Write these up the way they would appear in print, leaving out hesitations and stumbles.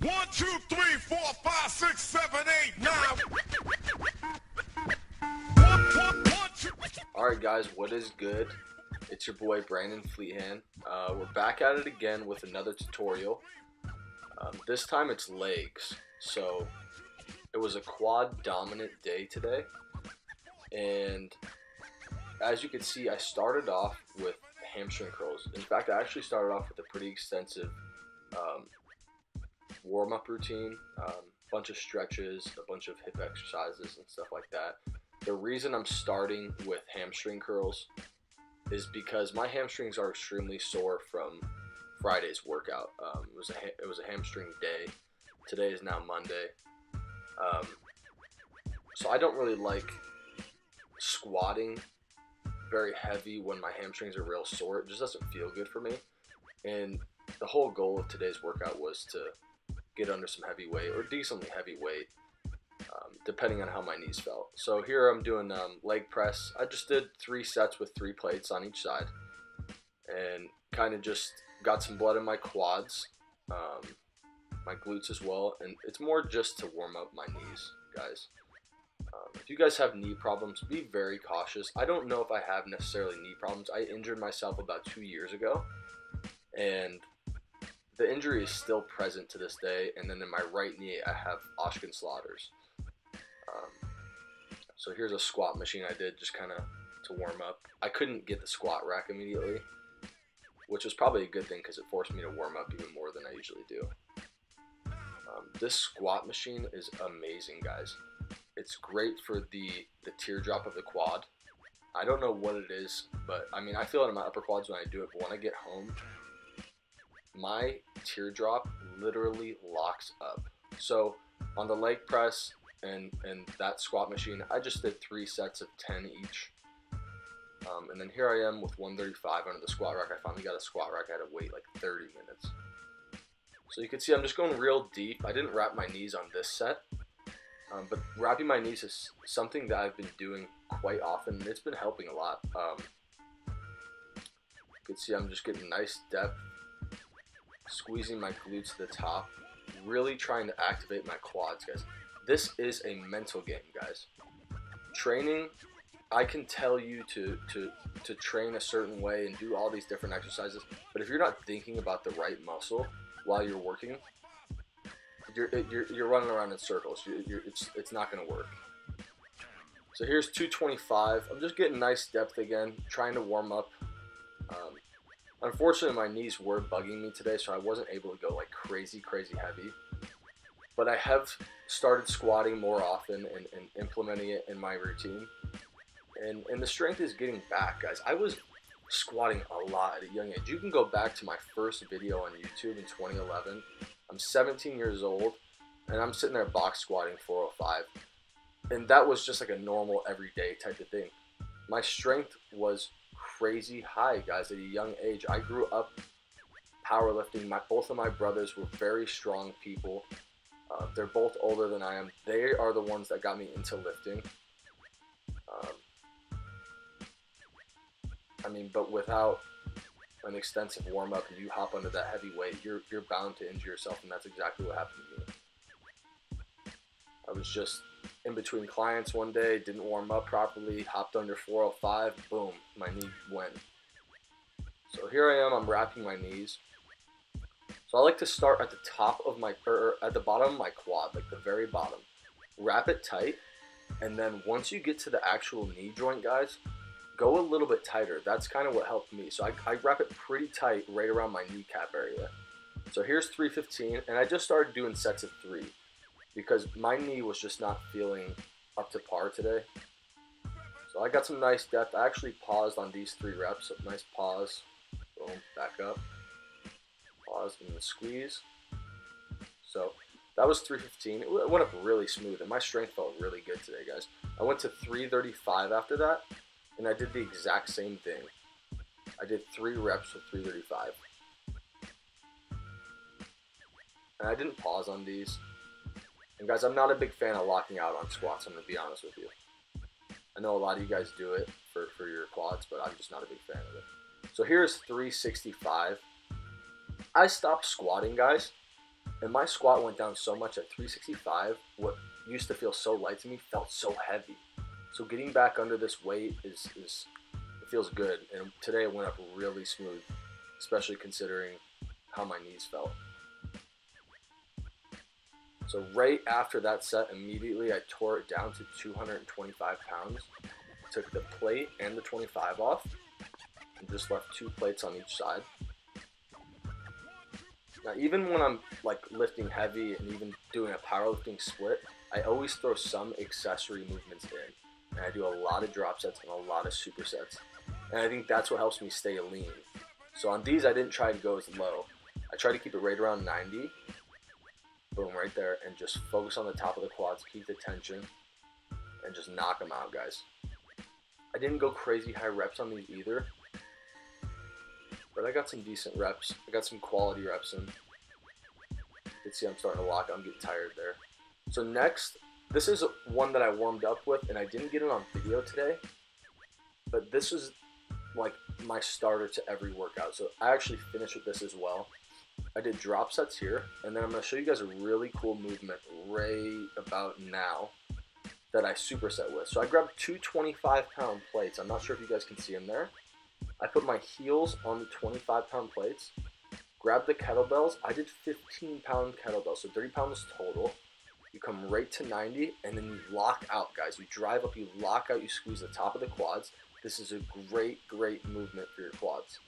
1, 2, 3, 4, 5, 6, 7, 8, 9. Alright guys, what is good? It's your boy Brandon Fleethand. We're back at it again with another tutorial. This time it's legs. So it was a quad dominant day today, and as you can see, I started off with hamstring curls. In fact, I actually started off with a pretty extensive warm-up routine, bunch of stretches, a bunch of hip exercises and stuff like that. The reason I'm starting with hamstring curls is because my hamstrings are extremely sore from Friday's workout. It was a hamstring day. Today is now Monday. So I don't really like squatting very heavy when my hamstrings are real sore. It just doesn't feel good for me. And the whole goal of today's workout was to get under some heavy weight, or decently heavy weight, depending on how my knees felt. So here I'm doing leg press. I just did 3 sets with 3 plates on each side, and kind of just got some blood in my quads, my glutes as well, and it's more just to warm up my knees, guys. If you guys have knee problems, be very cautious. I don't know if I have necessarily knee problems. I injured myself about 2 years ago, and the injury is still present to this day. And then in my right knee, I have Osgood-Schlatter's. So here's a squat machine I did just kind of to warm up. I couldn't get the squat rack immediately, which was probably a good thing because it forced me to warm up even more than I usually do. This squat machine is amazing, guys. It's great for the teardrop of the quad. I don't know what it is, but I mean, I feel it in my upper quads when I do it, but when I get home, my teardrop literally locks up. So on the leg press and that squat machine, I just did 3 sets of 10 each. And then here I am with 135 under the squat rack. I finally got a squat rack. I had to wait like 30 minutes. So you can see I'm just going real deep. I didn't wrap my knees on this set, but wrapping my knees is something that I've been doing quite often. It's been helping a lot. You can see I'm just getting nice depth, squeezing my glutes to the top, really trying to activate my quads, guys. This is a mental game, guys. Training, I can tell you to train a certain way and do all these different exercises, but if you're not thinking about the right muscle while you're working, you're running around in circles. It's not going to work. So here's 225. I'm just getting nice depth again, trying to warm up. Unfortunately, my knees were bugging me today, so I wasn't able to go like crazy heavy. But I have started squatting more often and implementing it in my routine. And the strength is getting back, guys. I was squatting a lot at a young age. You can go back to my first video on YouTube in 2011. I'm 17 years old, and I'm sitting there box squatting 405. And that was just like a normal everyday type of thing. My strength was crazy high, guys, at a young age. I grew up powerlifting. Both of my brothers were very strong people. They're both older than I am. They are the ones that got me into lifting. I mean, but without an extensive warm-up and you hop under that heavy weight, you're bound to injure yourself, and that's exactly what happened to me. I was just in between clients one day, didn't warm up properly, hopped under 405, boom, my knee went. So here I am, I'm wrapping my knees. So I like to start at the top of my, or at the bottom of my quad, like the very bottom. Wrap it tight, and then once you get to the actual knee joint, guys, go a little bit tighter. That's kind of what helped me. So I wrap it pretty tight right around my kneecap area. So here's 315, and I just started doing sets of 3 because my knee was just not feeling up to par today. So I got some nice depth. I actually paused on these 3 reps. So nice pause. Boom, back up. Pause and then squeeze. So that was 315. It went up really smooth, and my strength felt really good today, guys. I went to 335 after that, and I did the exact same thing. I did 3 reps with 335. And I didn't pause on these. And guys, I'm not a big fan of locking out on squats, I'm going to be honest with you. I know a lot of you guys do it for your quads, but I'm just not a big fan of it. So here's 365. I stopped squatting, guys, And my squat went down so much at 365, what used to feel so light to me felt so heavy. So getting back under this weight it feels good. And today it went up really smooth, especially considering how my knees felt. So right after that set, immediately I tore it down to 225 pounds. Took the plate and the 25 off, and just left 2 plates on each side. Now, even when I'm like lifting heavy and even doing a powerlifting split, I always throw some accessory movements in. And I do a lot of drop sets and a lot of supersets. And I think that's what helps me stay lean. So on these, I didn't try to go as low. I tried to keep it right around 90. Boom, right there. And just focus on the top of the quads, keep the tension, and just knock them out, guys. I didn't go crazy high reps on these either. But I got some decent reps. I got some quality reps in. You can see I'm starting to lock. I'm getting tired there. So next, this is one that I warmed up with, and I didn't get it on video today. But this is like my starter to every workout. So I actually finished with this as well. I did drop sets here, and then I'm going to show you guys a really cool movement right about now that I superset with. So I grabbed 2 25-pound plates. I'm not sure if you guys can see them there. I put my heels on the 25-pound plates, grabbed the kettlebells. I did 15-pound kettlebells, so 30 pounds total. You come right to 90, and then you lock out, guys. You drive up, you lock out, you squeeze the top of the quads. This is a great, great movement for your quads.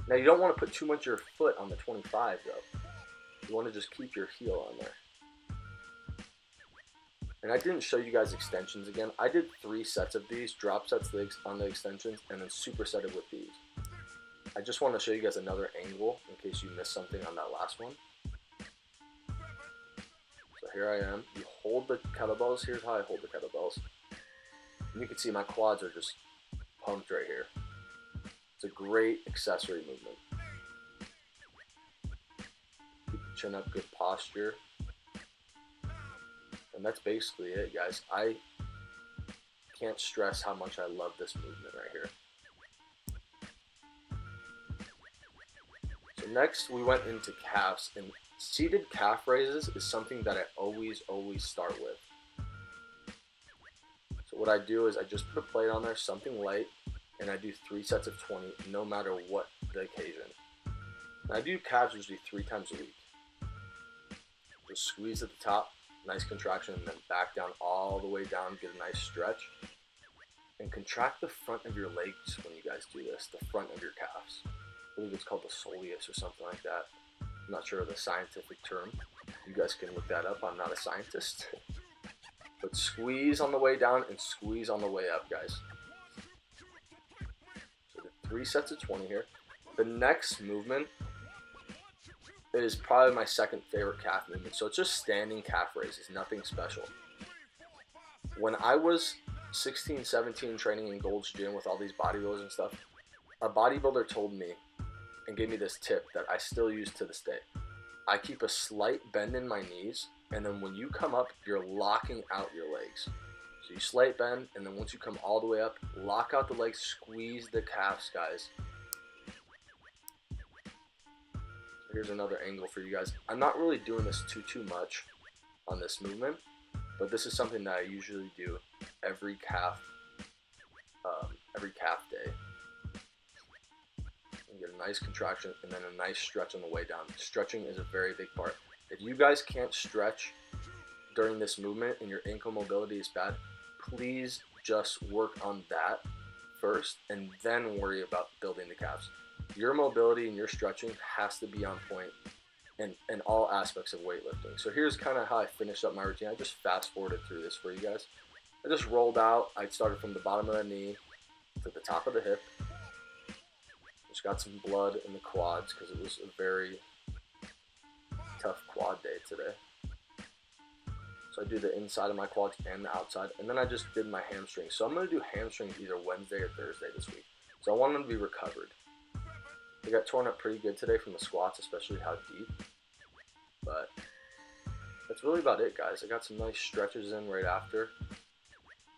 Now, you don't want to put too much of your foot on the 25, though. You want to just keep your heel on there. And I didn't show you guys extensions again. I did 3 sets of these, drop sets on the extensions, and then supersetted with these. I just want to show you guys another angle in case you missed something on that last one. So here I am. You hold the kettlebells. Here's how I hold the kettlebells. And you can see my quads are just pumped right here. It's a great accessory movement. Keep the chin up, good posture. And that's basically it, guys. I can't stress how much I love this movement right here. So next we went into calves, and seated calf raises is something that I always start with. So what I do is I just put a plate on there, something light, and I do 3 sets of 20 no matter what the occasion. And I do calves usually 3 times a week. Just squeeze at the top. Nice contraction, and then back down all the way down, get a nice stretch. And contract the front of your legs when you guys do this, the front of your calves. I believe it's called the soleus or something like that. I'm not sure of the scientific term. You guys can look that up. I'm not a scientist. But squeeze on the way down and squeeze on the way up, guys. So the 3 sets of 20 here. The next movement is probably my second favorite calf movement. So it's just standing calf raises, nothing special. When I was 16, 17 training in Gold's Gym with all these bodybuilders and stuff, a bodybuilder told me and gave me this tip that I still use to this day. I keep a slight bend in my knees, and then when you come up, you're locking out your legs. So you slight bend, and then once you come all the way up, lock out the legs, squeeze the calves, guys. Here's another angle for you guys. I'm not really doing this too much on this movement, but this is something that I usually do every calf day. You get a nice contraction and then a nice stretch on the way down. Stretching is a very big part. If you guys can't stretch during this movement and your ankle mobility is bad, please just work on that first and then worry about building the calves. Your mobility and your stretching has to be on point in all aspects of weightlifting. So here's kind of how I finished up my routine. I just fast forwarded through this for you guys. I just rolled out. I started from the bottom of the knee to the top of the hip. Just got some blood in the quads because it was a very tough quad day today. So I do the inside of my quads and the outside. And then I just did my hamstrings. So I'm going to do hamstrings either Wednesday or Thursday this week. So I want them to be recovered. They got torn up pretty good today from the squats, especially how deep. But that's really about it, guys. I got some nice stretches in right after.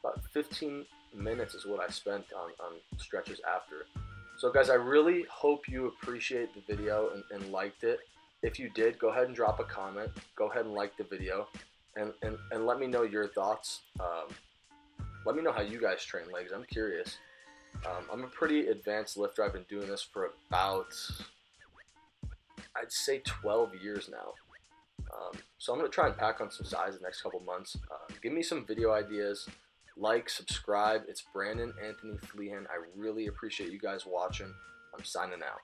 About 15 minutes is what I spent on stretches after. So guys, I really hope you appreciate the video and liked it. if you did, go ahead and drop a comment. Go ahead and like the video, and let me know your thoughts. Let me know how you guys train legs. I'm curious. I'm a pretty advanced lifter. I've been doing this for about, I'd say 12 years now. So I'm going to try and pack on some size the next couple months. Give me some video ideas. Like, subscribe. It's Brandon Anthony Fleehan. I really appreciate you guys watching. I'm signing out.